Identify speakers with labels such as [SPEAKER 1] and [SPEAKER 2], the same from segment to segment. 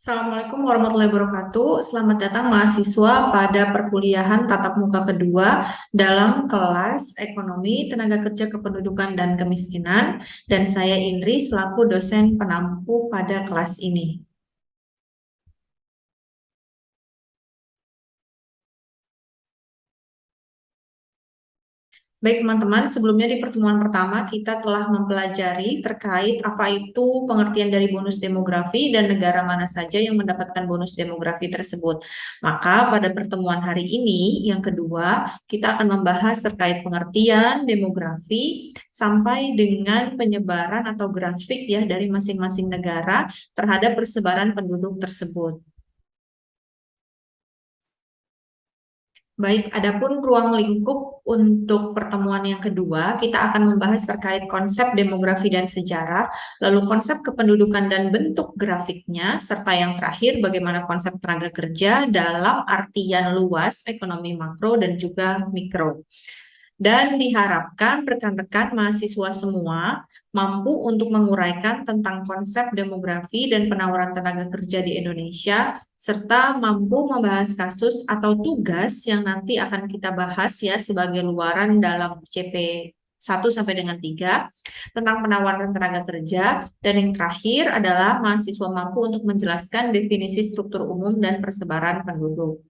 [SPEAKER 1] Assalamualaikum warahmatullahi wabarakatuh. Selamat datang mahasiswa pada perkuliahan tatap muka kedua dalam kelas Ekonomi, Tenaga Kerja Kependudukan dan Kemiskinan. Dan saya Indri selaku dosen penampu pada kelas ini. Baik teman-teman, sebelumnya di pertemuan pertama kita telah mempelajari terkait apa itu pengertian dari bonus demografi dan negara mana saja yang mendapatkan bonus demografi tersebut. Maka pada pertemuan hari ini yang kedua, kita akan membahas terkait pengertian demografi sampai dengan penyebaran atau grafik ya dari masing-masing negara terhadap persebaran penduduk tersebut. Baik, adapun ruang lingkup untuk pertemuan yang kedua, kita akan membahas terkait konsep demografi dan sejarah, lalu konsep kependudukan dan bentuk grafiknya, serta yang terakhir bagaimana konsep tenaga kerja dalam artian luas, ekonomi makro dan juga mikro. Dan diharapkan rekan-rekan mahasiswa semua mampu untuk menguraikan tentang konsep demografi dan penawaran tenaga kerja di Indonesia, serta mampu membahas kasus atau tugas yang nanti akan kita bahas ya sebagai luaran dalam CP 1 sampai dengan 3 tentang penawaran tenaga kerja, dan yang terakhir adalah mahasiswa mampu untuk menjelaskan definisi struktur umum dan persebaran penduduk.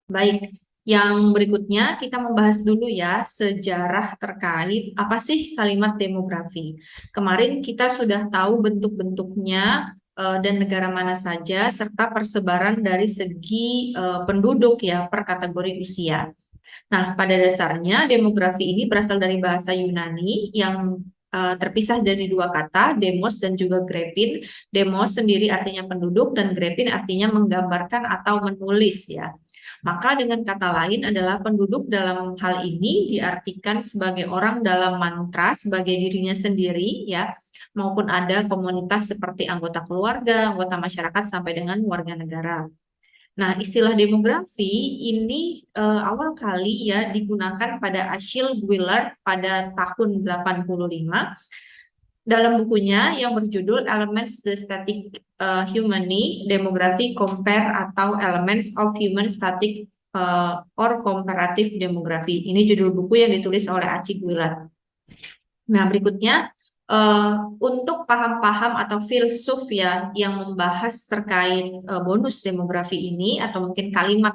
[SPEAKER 1] Baik, yang berikutnya kita membahas dulu ya sejarah terkait apa sih kalimat demografi. Kemarin kita sudah tahu bentuk-bentuknya dan negara mana saja serta persebaran dari segi penduduk ya per kategori usia. Nah, pada dasarnya demografi ini berasal dari bahasa Yunani yang terpisah dari dua kata, demos dan juga grepin. Demos sendiri artinya penduduk dan grepin artinya menggambarkan atau menulis ya. Maka dengan kata lain adalah penduduk dalam hal ini diartikan sebagai orang dalam mantra sebagai dirinya sendiri ya, maupun ada komunitas seperti anggota keluarga, anggota masyarakat sampai dengan warga negara. Nah, istilah demografi ini awal kali ya digunakan pada Achille Wheeler pada tahun 85 dalam bukunya yang berjudul Elements the Static Humani, Demography Compare atau Elements of Human Static or Comparative Demography. Ini judul buku yang ditulis oleh Achille Wheeler. Nah, berikutnya untuk paham-paham atau filsuf ya yang membahas terkait bonus demografi ini atau mungkin kalimat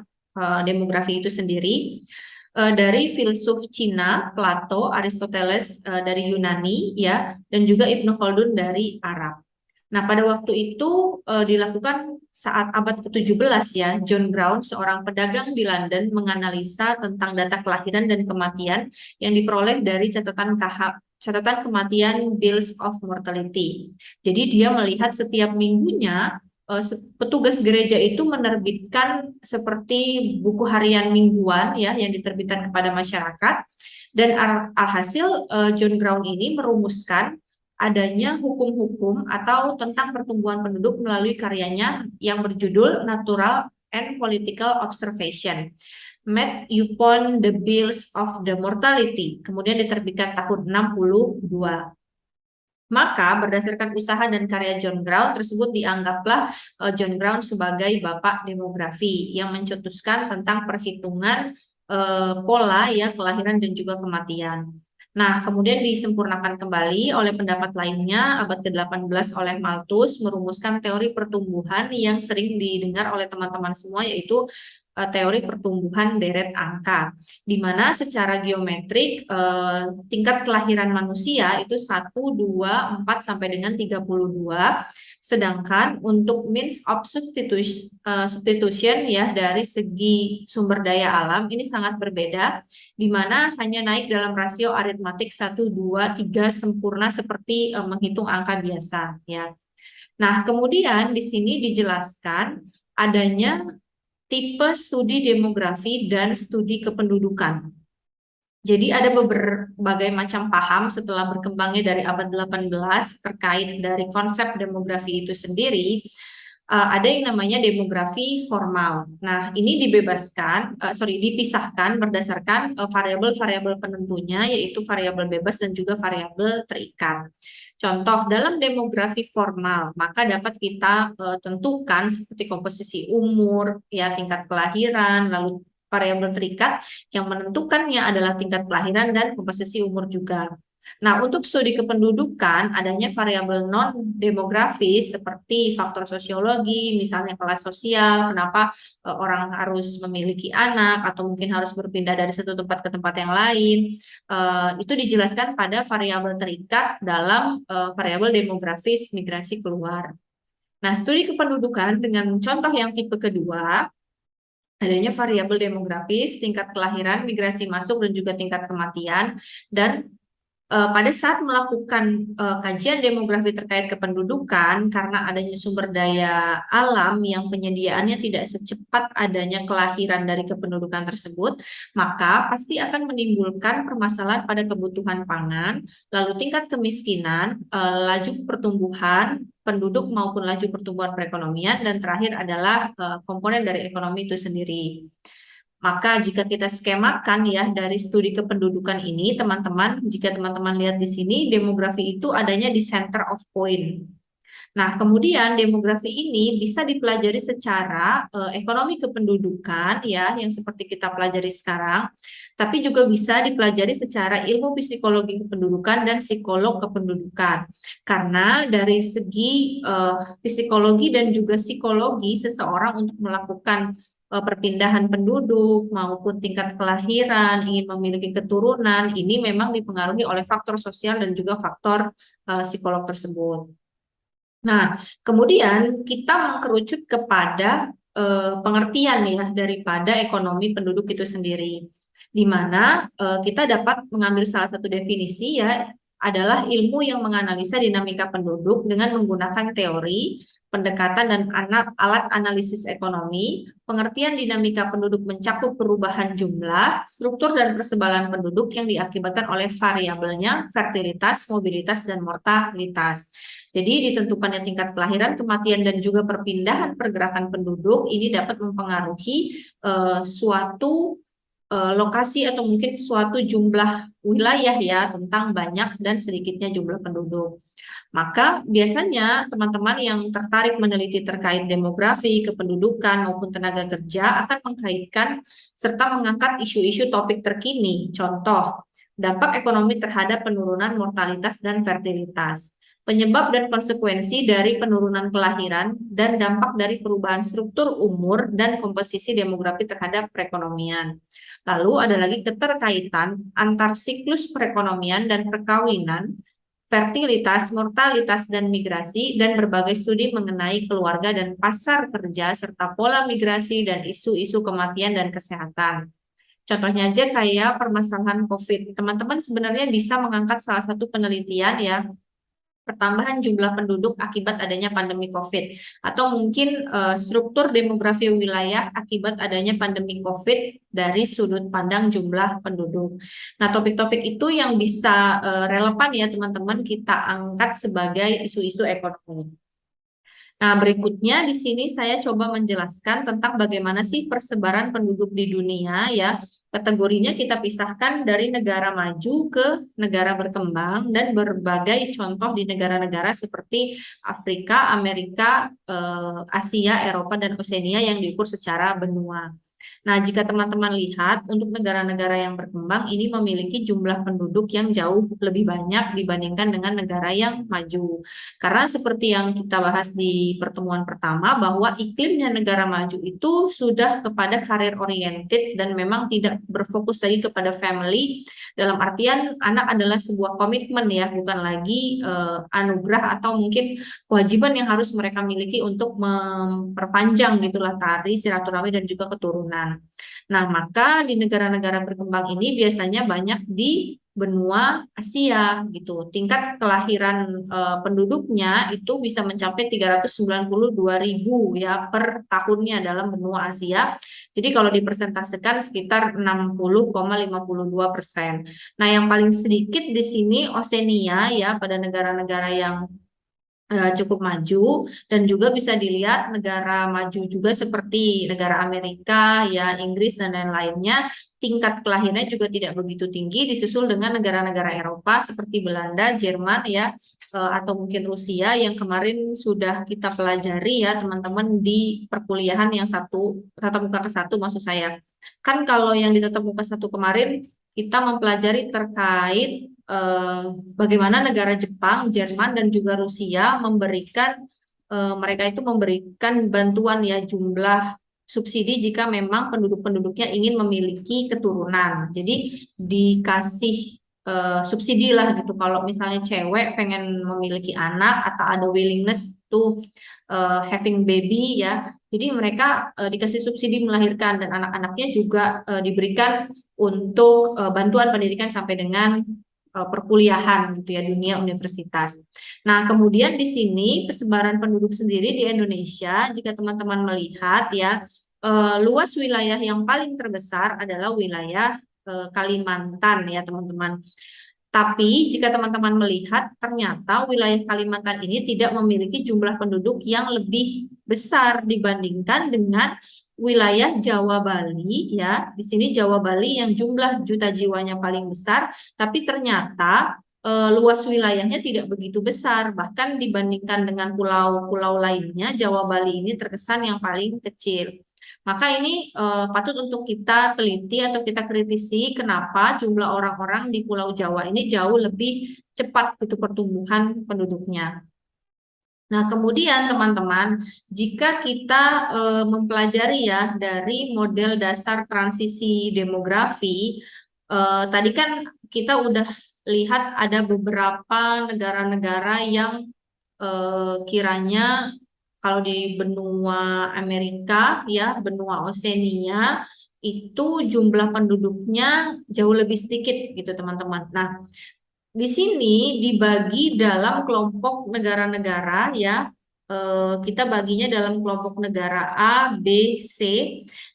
[SPEAKER 1] demografi itu sendiri dari filsuf Cina, Plato, Aristoteles dari Yunani ya, dan juga Ibnu Khaldun dari Arab. Nah, pada waktu itu dilakukan saat abad ke-17 ya, John Brown, seorang pedagang di London, menganalisa tentang data kelahiran dan kematian yang diperoleh dari catatan kematian Bills of Mortality. Jadi dia melihat setiap minggunya petugas gereja itu menerbitkan seperti buku harian mingguan ya yang diterbitkan kepada masyarakat, dan alhasil John Brown ini merumuskan adanya hukum-hukum atau tentang pertumbuhan penduduk melalui karyanya yang berjudul Natural and Political Observation Made Upon the Bills of the Mortality, kemudian diterbitkan tahun 62. Maka berdasarkan usaha dan karya John Brown tersebut dianggaplah John Brown sebagai bapak demografi yang mencetuskan tentang perhitungan pola ya kelahiran dan juga kematian. Nah, kemudian disempurnakan kembali oleh pendapat lainnya abad ke-18 oleh Malthus merumuskan teori pertumbuhan yang sering didengar oleh teman-teman semua, yaitu teori pertumbuhan deret angka, di mana secara geometrik tingkat kelahiran manusia itu 1, 2, 4 sampai dengan 32, sedangkan untuk means of substitution ya dari segi sumber daya alam ini sangat berbeda, di mana hanya naik dalam rasio aritmatik 1, 2, 3 sempurna seperti menghitung angka biasa ya. Nah, kemudian di sini dijelaskan adanya tipe studi demografi dan studi kependudukan. Jadi ada berbagai macam paham setelah berkembangnya dari abad 18 terkait dari konsep demografi itu sendiri. Ada yang namanya demografi formal. Nah, ini dipisahkan berdasarkan variabel-variabel penentunya, yaitu variabel bebas dan juga variabel terikat. Contoh, dalam demografi formal, maka dapat kita tentukan seperti komposisi umur, ya tingkat kelahiran, lalu variabel terikat yang menentukannya adalah tingkat kelahiran dan komposisi umur juga. Nah, untuk studi kependudukan, adanya variabel non-demografis seperti faktor sosiologi, misalnya kelas sosial, kenapa orang harus memiliki anak, atau mungkin harus berpindah dari satu tempat ke tempat yang lain, itu dijelaskan pada variabel terikat dalam variabel demografis migrasi keluar. Nah, studi kependudukan dengan contoh yang tipe kedua, adanya variabel demografis, tingkat kelahiran, migrasi masuk, dan juga tingkat kematian, dan pada saat melakukan kajian demografi terkait kependudukan, karena adanya sumber daya alam yang penyediaannya tidak secepat adanya kelahiran dari kependudukan tersebut, maka pasti akan menimbulkan permasalahan pada kebutuhan pangan, lalu tingkat kemiskinan, laju pertumbuhan penduduk maupun laju pertumbuhan perekonomian, dan terakhir adalah komponen dari ekonomi itu sendiri. Maka jika kita skemakan ya dari studi kependudukan ini, teman-teman, jika teman-teman lihat di sini, demografi itu adanya di center of point. Nah, kemudian demografi ini bisa dipelajari secara ekonomi kependudukan ya, yang seperti kita pelajari sekarang, tapi juga bisa dipelajari secara ilmu psikologi kependudukan dan psikolog kependudukan. Karena dari segi psikologi dan juga psikologi seseorang untuk melakukan perpindahan penduduk maupun tingkat kelahiran, ingin memiliki keturunan, ini memang dipengaruhi oleh faktor sosial dan juga faktor psikolog tersebut. Nah, kemudian kita mengkerucut kepada pengertian ya daripada ekonomi penduduk itu sendiri, di mana kita dapat mengambil salah satu definisi ya adalah ilmu yang menganalisa dinamika penduduk dengan menggunakan teori, pendekatan dan alat analisis ekonomi. Pengertian dinamika penduduk mencakup perubahan jumlah, struktur dan persebaran penduduk yang diakibatkan oleh variabelnya fertilitas, mobilitas dan mortalitas. Jadi ditentukannya tingkat kelahiran, kematian, dan juga perpindahan pergerakan penduduk ini dapat mempengaruhi suatu lokasi atau mungkin suatu jumlah wilayah ya tentang banyak dan sedikitnya jumlah penduduk. Maka biasanya teman-teman yang tertarik meneliti terkait demografi, kependudukan maupun tenaga kerja akan mengkaitkan serta mengangkat isu-isu topik terkini. Contoh, dampak ekonomi terhadap penurunan mortalitas dan fertilitas, penyebab dan konsekuensi dari penurunan kelahiran, dan dampak dari perubahan struktur umur dan komposisi demografi terhadap perekonomian. Lalu ada lagi keterkaitan antar siklus perekonomian dan perkawinan, fertilitas, mortalitas, dan migrasi, dan berbagai studi mengenai keluarga dan pasar kerja, serta pola migrasi dan isu-isu kematian dan kesehatan. Contohnya aja kayak permasalahan COVID. Teman-teman sebenarnya bisa mengangkat salah satu penelitian ya, pertambahan jumlah penduduk akibat adanya pandemi COVID, atau mungkin struktur demografi wilayah akibat adanya pandemi COVID dari sudut pandang jumlah penduduk. Nah, topik-topik itu yang bisa relevan ya teman-teman kita angkat sebagai isu-isu ekonomi. Nah, berikutnya di sini saya coba menjelaskan tentang bagaimana sih persebaran penduduk di dunia ya. Kategorinya kita pisahkan dari negara maju ke negara berkembang dan berbagai contoh di negara-negara seperti Afrika, Amerika, Asia, Eropa, dan Oseania yang diukur secara benua. Nah, jika teman-teman lihat, untuk negara-negara yang berkembang ini memiliki jumlah penduduk yang jauh lebih banyak dibandingkan dengan negara yang maju. Karena seperti yang kita bahas di pertemuan pertama, bahwa iklimnya negara maju itu sudah kepada karir oriented dan memang tidak berfokus lagi kepada family, dalam artian anak adalah sebuah komitmen ya, bukan lagi anugerah atau mungkin kewajiban yang harus mereka miliki untuk memperpanjang gitulah tari silaturahmi dan juga keturunan. Nah, maka di negara-negara berkembang ini biasanya banyak di benua Asia gitu. Tingkat kelahiran penduduknya itu bisa mencapai 392.000 ya per tahunnya dalam benua Asia. Jadi kalau dipersentasekan sekitar 60,52%. Nah, yang paling sedikit di sini Oseania ya, pada negara-negara yang cukup maju, dan juga bisa dilihat negara maju juga seperti negara Amerika, ya Inggris dan lain-lainnya, tingkat kelahirannya juga tidak begitu tinggi, disusul dengan negara-negara Eropa seperti Belanda, Jerman ya, atau mungkin Rusia yang kemarin sudah kita pelajari ya teman-teman di perkuliahan yang tatap muka ke satu maksud saya. Kan kalau yang di tatap muka satu kemarin kita mempelajari terkait bagaimana negara Jepang, Jerman, dan juga Rusia mereka itu memberikan bantuan ya jumlah subsidi jika memang penduduk-penduduknya ingin memiliki keturunan. Jadi dikasih subsidi lah gitu. Kalau misalnya cewek pengen memiliki anak atau ada willingness to having baby ya. Jadi mereka dikasih subsidi melahirkan dan anak-anaknya juga diberikan untuk bantuan pendidikan sampai dengan perkuliahan gitu ya dunia universitas. Nah, kemudian di sini persebaran penduduk sendiri di Indonesia jika teman-teman melihat ya luas wilayah yang paling terbesar adalah wilayah Kalimantan ya teman-teman. Tapi jika teman-teman melihat ternyata wilayah Kalimantan ini tidak memiliki jumlah penduduk yang lebih besar dibandingkan dengan wilayah Jawa Bali ya. Di sini Jawa Bali yang jumlah juta jiwanya paling besar, tapi ternyata luas wilayahnya tidak begitu besar. Bahkan dibandingkan dengan pulau-pulau lainnya, Jawa Bali ini terkesan yang paling kecil. Maka ini patut untuk kita teliti atau kita kritisi kenapa jumlah orang-orang di Pulau Jawa ini jauh lebih cepat gitu pertumbuhan penduduknya. Nah, kemudian teman-teman, jika kita mempelajari ya dari model dasar transisi demografi, tadi kan kita udah lihat ada beberapa negara-negara yang kiranya kalau di benua Amerika ya, benua Oseania itu jumlah penduduknya jauh lebih sedikit gitu teman-teman. Nah, di sini dibagi dalam kelompok negara-negara ya. Kita baginya dalam kelompok negara A, B, C,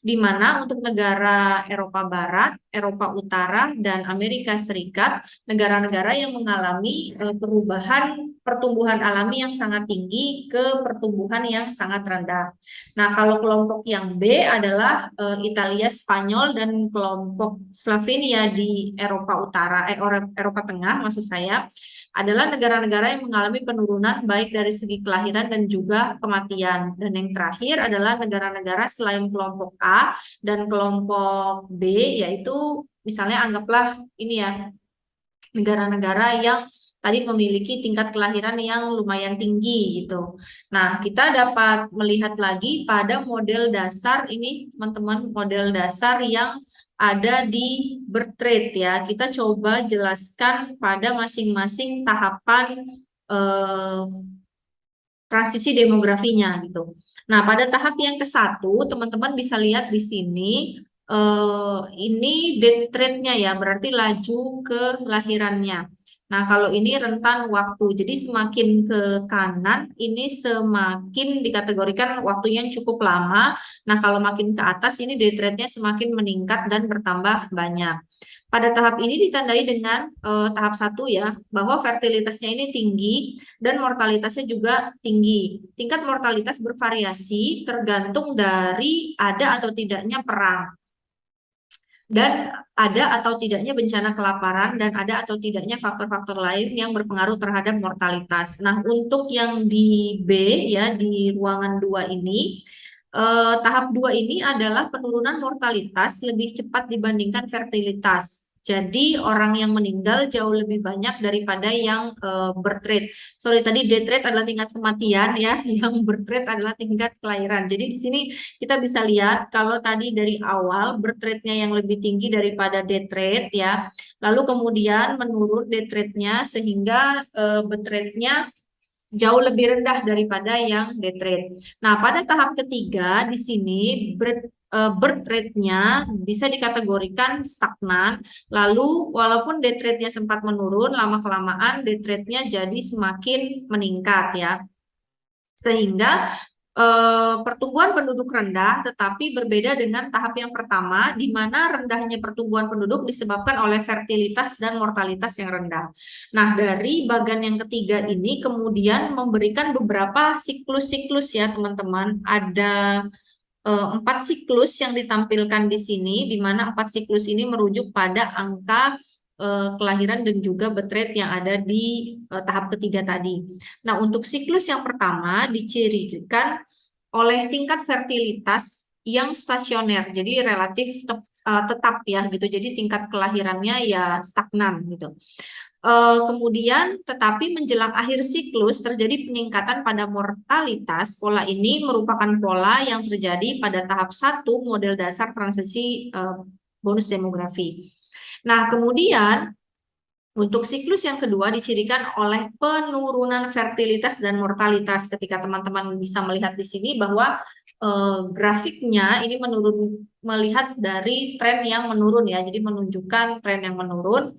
[SPEAKER 1] di mana untuk negara Eropa Barat, Eropa Utara, dan Amerika Serikat, negara-negara yang mengalami perubahan pertumbuhan alami yang sangat tinggi ke pertumbuhan yang sangat rendah. Nah, kalau kelompok yang B adalah Italia, Spanyol, dan kelompok Slovenia di Eropa Utara, Eropa Tengah maksud saya, adalah negara-negara yang mengalami penurunan baik dari segi kelahiran dan juga kematian. Dan yang terakhir adalah negara-negara selain kelompok A dan kelompok B, yaitu misalnya anggaplah ini ya, negara-negara yang tadi memiliki tingkat kelahiran yang lumayan tinggi gitu. Nah, kita dapat melihat lagi pada model dasar ini, teman-teman, model dasar yang ada di birth rate ya. Kita coba jelaskan pada masing-masing tahapan eh, transisi demografinya gitu. Nah, pada tahap yang ke-1, teman-teman bisa lihat di sini ini death rate-nya ya, berarti laju kelahirannya. Nah, kalau ini rentan waktu, jadi semakin ke kanan, ini semakin dikategorikan waktunya yang cukup lama. Nah, kalau makin ke atas, ini death rate-nya semakin meningkat dan bertambah banyak. Pada tahap ini ditandai dengan tahap 1 ya, bahwa fertilitasnya ini tinggi dan mortalitasnya juga tinggi. Tingkat mortalitas bervariasi tergantung dari ada atau tidaknya perang dan ada atau tidaknya bencana kelaparan dan ada atau tidaknya faktor-faktor lain yang berpengaruh terhadap mortalitas. Nah, untuk yang di B ya di ruangan 2 ini tahap 2 ini adalah penurunan mortalitas lebih cepat dibandingkan fertilitas. Jadi orang yang meninggal jauh lebih banyak daripada yang birth rate. Sorry, tadi death rate adalah tingkat kematian ya, yang birth rate adalah tingkat kelahiran. Jadi di sini kita bisa lihat kalau tadi dari awal birth rate-nya yang lebih tinggi daripada death rate ya. Lalu kemudian menurun death rate-nya sehingga birth rate-nya jauh lebih rendah daripada yang death rate. Nah, pada tahap ketiga di sini birth rate-nya bisa dikategorikan stagnan. Lalu walaupun death rate-nya sempat menurun, lama-kelamaan death rate-nya jadi semakin meningkat ya. Sehingga pertumbuhan penduduk rendah, tetapi berbeda dengan tahap yang pertama, di mana rendahnya pertumbuhan penduduk disebabkan oleh fertilitas dan mortalitas yang rendah. Nah, dari bagian yang ketiga ini kemudian memberikan beberapa siklus-siklus ya, teman-teman. Ada 4 siklus yang ditampilkan di sini, di mana 4 siklus ini merujuk pada angka kelahiran dan juga birth rate yang ada di tahap ketiga tadi. Nah, untuk siklus yang pertama dicirikan oleh tingkat fertilitas yang stasioner, jadi relatif tetap ya gitu. Jadi tingkat kelahirannya ya stagnan gitu. Kemudian, tetapi menjelang akhir siklus terjadi peningkatan pada mortalitas. Pola ini merupakan pola yang terjadi pada tahap 1 model dasar transisi bonus demografi. Nah, kemudian untuk siklus yang kedua dicirikan oleh penurunan fertilitas dan mortalitas. Ketika teman-teman bisa melihat di sini bahwa grafiknya ini melihat dari tren yang menurun ya. Jadi menunjukkan tren yang menurun,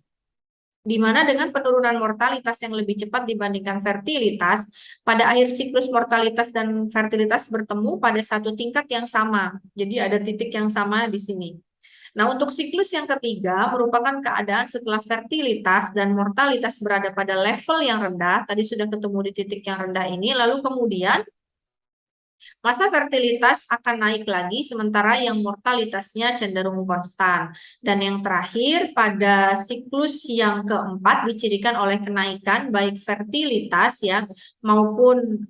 [SPEAKER 1] di mana dengan penurunan mortalitas yang lebih cepat dibandingkan fertilitas, pada akhir siklus mortalitas dan fertilitas bertemu pada satu tingkat yang sama. Jadi ada titik yang sama di sini. Nah, untuk siklus yang ketiga merupakan keadaan setelah fertilitas dan mortalitas berada pada level yang rendah, tadi sudah ketemu di titik yang rendah ini, lalu kemudian masa fertilitas akan naik lagi, sementara yang mortalitasnya cenderung konstan. Dan yang terakhir, pada siklus yang keempat dicirikan oleh kenaikan baik fertilitas ya maupun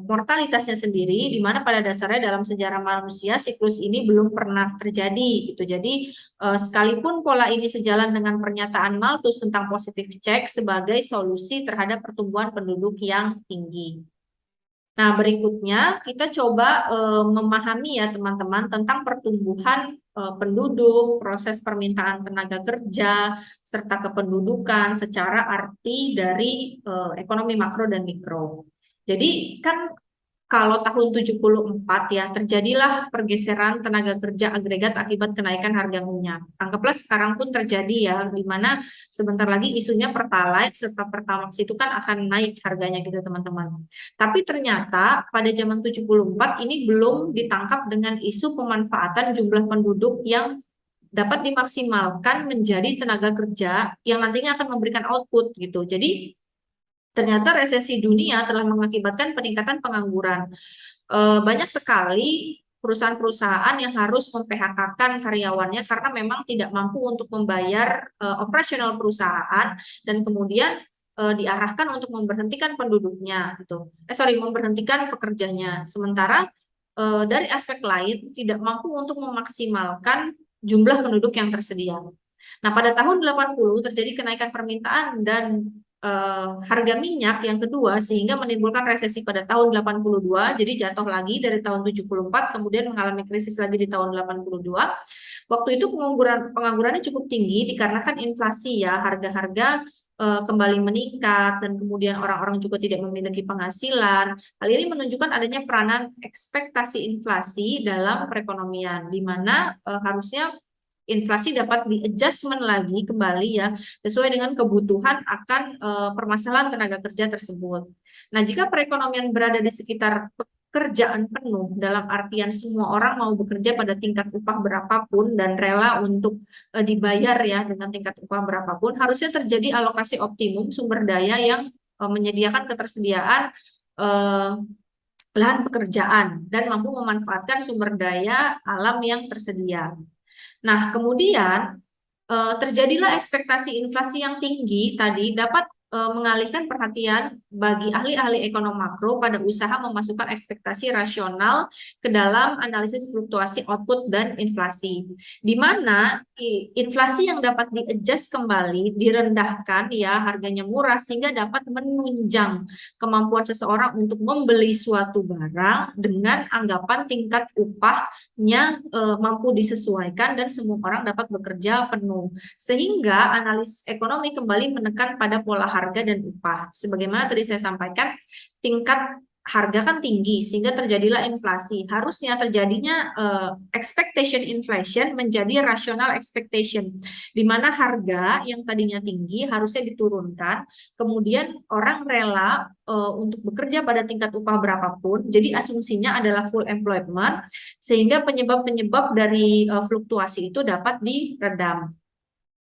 [SPEAKER 1] mortalitasnya sendiri, di mana pada dasarnya dalam sejarah manusia siklus ini belum pernah terjadi gitu. Jadi sekalipun pola ini sejalan dengan pernyataan Malthus tentang positive check sebagai solusi terhadap pertumbuhan penduduk yang tinggi. Nah, berikutnya kita coba memahami ya teman-teman tentang pertumbuhan penduduk, proses permintaan tenaga kerja, serta kependudukan secara arti dari ekonomi makro dan mikro. Jadi kan kalau tahun 74 ya terjadilah pergeseran tenaga kerja agregat akibat kenaikan harga minyak. Anggaplah sekarang pun terjadi ya, di mana sebentar lagi isunya Pertalite serta Pertamax itu kan akan naik harganya gitu teman-teman. Tapi ternyata pada zaman 74 ini belum ditangkap dengan isu pemanfaatan jumlah penduduk yang dapat dimaksimalkan menjadi tenaga kerja yang nantinya akan memberikan output gitu. Jadi ternyata resesi dunia telah mengakibatkan peningkatan pengangguran. Banyak sekali perusahaan-perusahaan yang harus mem-PHK-kan karyawannya karena memang tidak mampu untuk membayar operasional perusahaan dan kemudian diarahkan untuk memberhentikan penduduknya gitu. Memberhentikan pekerjanya. Sementara dari aspek lain tidak mampu untuk memaksimalkan jumlah penduduk yang tersedia. Nah, pada tahun 80 terjadi kenaikan permintaan dan harga minyak yang kedua sehingga menimbulkan resesi pada tahun 82, jadi jatuh lagi dari tahun 74 kemudian mengalami krisis lagi di tahun 82. Waktu itu penganggurannya cukup tinggi dikarenakan inflasi ya, harga-harga kembali meningkat dan kemudian orang-orang juga tidak memiliki penghasilan. Hal ini menunjukkan adanya peranan ekspektasi inflasi dalam perekonomian di mana harusnya inflasi dapat di-adjustment lagi kembali ya sesuai dengan kebutuhan akan permasalahan tenaga kerja tersebut. Nah, jika perekonomian berada di sekitar pekerjaan penuh dalam artian semua orang mau bekerja pada tingkat upah berapapun dan rela untuk dibayar ya dengan tingkat upah berapapun, harusnya terjadi alokasi optimum sumber daya yang menyediakan ketersediaan lahan pekerjaan dan mampu memanfaatkan sumber daya alam yang tersedia. Nah, kemudian terjadilah ekspektasi inflasi yang tinggi tadi dapat mengalihkan perhatian bagi ahli-ahli ekonom makro pada usaha memasukkan ekspektasi rasional ke dalam analisis fluktuasi output dan inflasi. Di mana inflasi yang dapat di-adjust kembali, direndahkan ya, harganya murah sehingga dapat menunjang kemampuan seseorang untuk membeli suatu barang dengan anggapan tingkat upahnya mampu disesuaikan dan semua orang dapat bekerja penuh. Sehingga analis ekonomi kembali menekan pada pola harga dan upah. Sebagaimana tadi saya sampaikan, tingkat harga kan tinggi sehingga terjadilah inflasi. Harusnya terjadinya expectation inflation menjadi rational expectation, di mana harga yang tadinya tinggi harusnya diturunkan, kemudian orang rela untuk bekerja pada tingkat upah berapapun. Jadi asumsinya adalah full employment, sehingga penyebab-penyebab dari fluktuasi itu dapat diredam.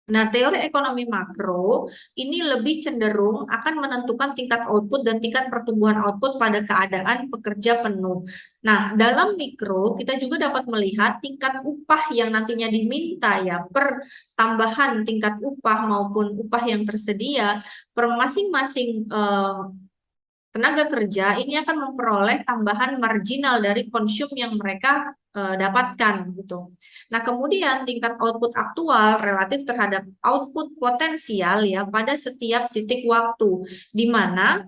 [SPEAKER 1] Nah, teori ekonomi makro ini lebih cenderung akan menentukan tingkat output dan tingkat pertumbuhan output pada keadaan pekerja penuh. Nah, dalam mikro kita juga dapat melihat tingkat upah yang nantinya diminta ya per tambahan tingkat upah maupun upah yang tersedia per masing-masing tenaga kerja ini akan memperoleh tambahan marginal dari konsum yang mereka dapatkan gitu. Nah, kemudian tingkat output aktual relatif terhadap output potensial ya pada setiap titik waktu, di mana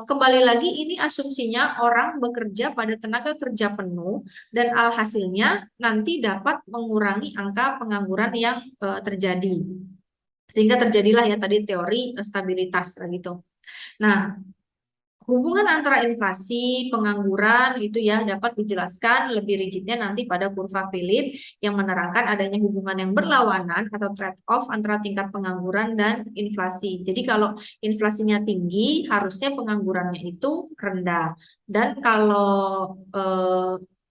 [SPEAKER 1] kembali lagi ini asumsinya orang bekerja pada tenaga kerja penuh dan alhasilnya nanti dapat mengurangi angka pengangguran yang terjadi. Sehingga terjadilah ya tadi teori stabilitas gitu. Nah, hubungan antara inflasi, pengangguran itu ya dapat dijelaskan lebih rigidnya nanti pada kurva Philip yang menerangkan adanya hubungan yang berlawanan atau trade-off antara tingkat pengangguran dan inflasi. Jadi kalau inflasinya tinggi, harusnya penganggurannya itu rendah. Dan kalau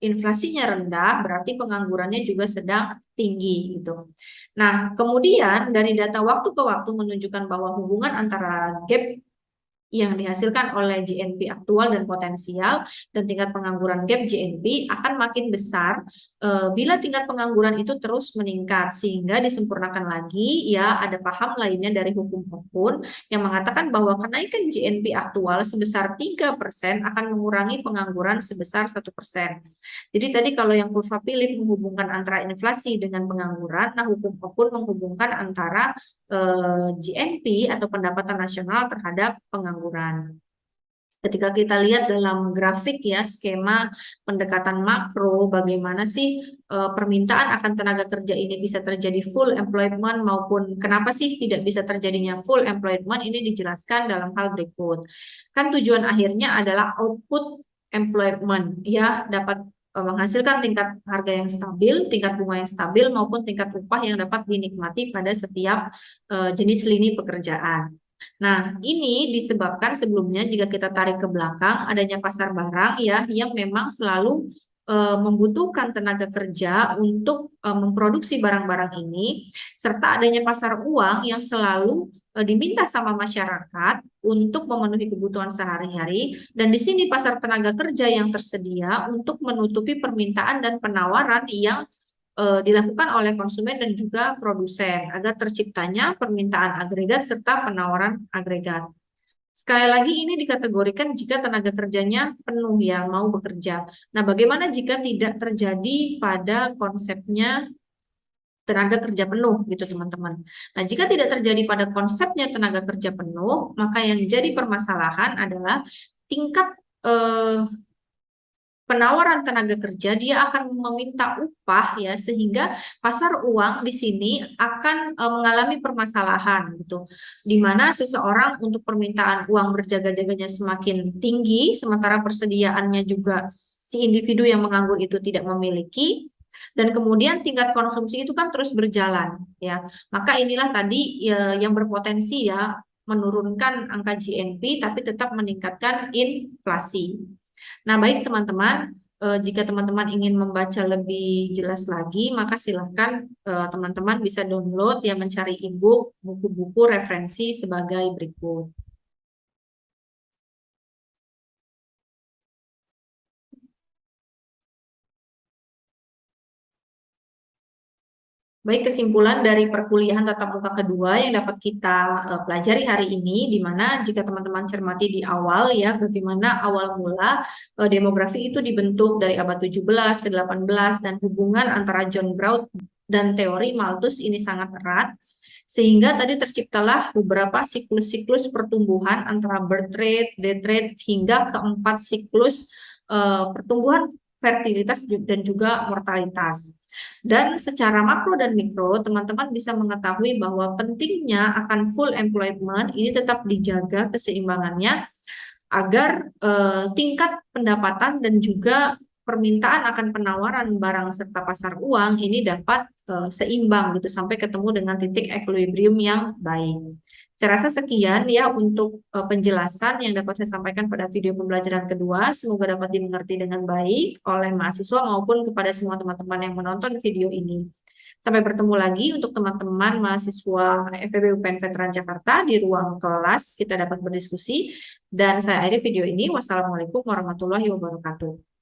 [SPEAKER 1] inflasinya rendah, berarti penganggurannya juga sedang tinggi gitu. Nah, kemudian dari data waktu ke waktu menunjukkan bahwa hubungan antara gap yang dihasilkan oleh GNP aktual dan potensial dan tingkat pengangguran gap GNP akan makin besar bila tingkat pengangguran itu terus meningkat, sehingga disempurnakan lagi ya ada paham lainnya dari hukum Hopun yang mengatakan bahwa kenaikan GNP aktual sebesar 3% akan mengurangi pengangguran sebesar 1%. Jadi tadi kalau yang kurva Philip menghubungkan antara inflasi dengan pengangguran, nah hukum Hopun menghubungkan antara GNP atau pendapatan nasional terhadap pengangguran. Ketika kita lihat dalam grafik ya skema pendekatan makro, bagaimana sih permintaan akan tenaga kerja ini bisa terjadi full employment maupun kenapa sih tidak bisa terjadinya full employment, ini dijelaskan dalam hal berikut. Kan tujuan akhirnya adalah output employment ya dapat menghasilkan tingkat harga yang stabil, tingkat bunga yang stabil maupun tingkat upah yang dapat dinikmati pada setiap jenis lini pekerjaan. Nah, ini disebabkan sebelumnya jika kita tarik ke belakang adanya pasar barang ya yang memang selalu membutuhkan tenaga kerja untuk memproduksi barang-barang ini, serta adanya pasar uang yang selalu diminta sama masyarakat untuk memenuhi kebutuhan sehari-hari, dan di sini pasar tenaga kerja yang tersedia untuk menutupi permintaan dan penawaran yang dilakukan oleh konsumen dan juga produsen agar terciptanya permintaan agregat serta penawaran agregat. Sekali lagi ini dikategorikan jika tenaga kerjanya penuh ya mau bekerja. Nah, bagaimana jika tidak terjadi pada konsepnya tenaga kerja penuh gitu teman-teman. Nah, jika tidak terjadi pada konsepnya tenaga kerja penuh, maka yang jadi permasalahan adalah tingkat penawaran tenaga kerja, dia akan meminta upah ya sehingga pasar uang di sini akan mengalami permasalahan gitu. Di mana seseorang untuk permintaan uang berjaga-jaganya semakin tinggi sementara persediaannya juga si individu yang menganggur itu tidak memiliki, dan kemudian tingkat konsumsi itu kan terus berjalan ya. Maka inilah tadi ya, yang berpotensi ya menurunkan angka GNP tapi tetap meningkatkan inflasi. Nah, baik teman-teman, jika teman-teman ingin membaca lebih jelas lagi, maka silahkan teman-teman bisa download ya mencari e-book, buku-buku referensi sebagai berikut. Baik, kesimpulan dari perkuliahan tatap muka kedua yang dapat kita pelajari hari ini, di mana jika teman-teman cermati di awal ya, bagaimana awal mula demografi itu dibentuk dari abad 17 ke 18 dan hubungan antara John Grout dan teori Malthus ini sangat erat, sehingga tadi terciptalah beberapa siklus-siklus pertumbuhan antara birth rate, death rate, hingga keempat siklus pertumbuhan fertilitas dan juga mortalitas. Dan secara makro dan mikro, teman-teman bisa mengetahui bahwa pentingnya akan full employment ini tetap dijaga keseimbangannya agar tingkat pendapatan dan juga permintaan akan penawaran barang serta pasar uang ini dapat seimbang gitu sampai ketemu dengan titik equilibrium yang baik. Saya rasa sekian ya untuk penjelasan yang dapat saya sampaikan pada video pembelajaran kedua. Semoga dapat dimengerti dengan baik oleh mahasiswa maupun kepada semua teman-teman yang menonton video ini. Sampai bertemu lagi untuk teman-teman mahasiswa FEB UPN Veteran Jakarta di ruang kelas. Kita dapat berdiskusi. Dan saya akhiri video ini. Wassalamualaikum warahmatullahi wabarakatuh.